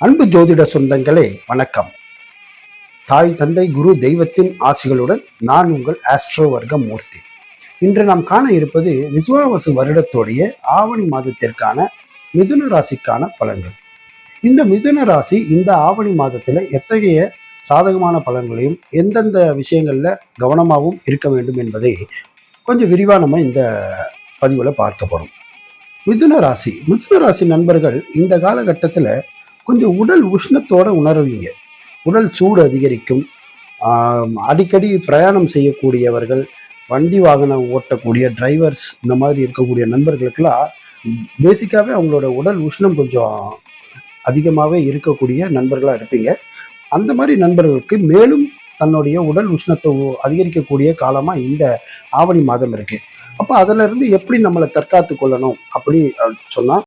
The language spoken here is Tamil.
அன்பு ஜோதிட சொந்தங்களே வணக்கம். தாய் தந்தை குரு தெய்வத்தின் ஆசிகளுடன் நான் உங்கள் ஆஸ்ட்ரோ வர்க்க மூர்த்தி. இன்று நாம் காண இருப்பது விசுவாவசு வருடத்தோடைய ஆவணி மாதத்திற்கான மிதுன ராசிக்கான பலன்கள். இந்த மிதுன ராசி இந்த ஆவணி மாதத்துல எத்தகைய சாதகமான பலன்களையும் எந்தெந்த விஷயங்கள்ல கவனமாகவும் இருக்க வேண்டும் என்பதை கொஞ்சம் விரிவா நம்ம இந்த பதிவுல பார்க்க போறோம். மிதுன ராசி நண்பர்கள் இந்த காலகட்டத்துல கொஞ்சம் உடல் உஷ்ணத்தோட உணர்வீங்க. உடல் சூடு அதிகரிக்கும். அடிக்கடி பிரயாணம் செய்யக்கூடியவர்கள், வண்டி வாகனம் ஓட்டக்கூடிய டிரைவர்ஸ், இந்த மாதிரி இருக்கக்கூடிய நண்பர்களுக்கெல்லாம் பேசிக்காவே அவங்களோட உடல் உஷ்ணம் கொஞ்சம் அதிகமாகவே இருக்கக்கூடிய நண்பர்களாக இருப்பீங்க. அந்த மாதிரி நண்பர்களுக்கு மேலும் தன்னுடைய உடல் உஷ்ணத்தை அதிகரிக்கக்கூடிய காலமாக இந்த ஆவணி மாதம் இருக்கு. அப்போ அதிலிருந்து எப்படி நம்மளை தற்காத்து கொள்ளணும் அப்படி சொன்னால்,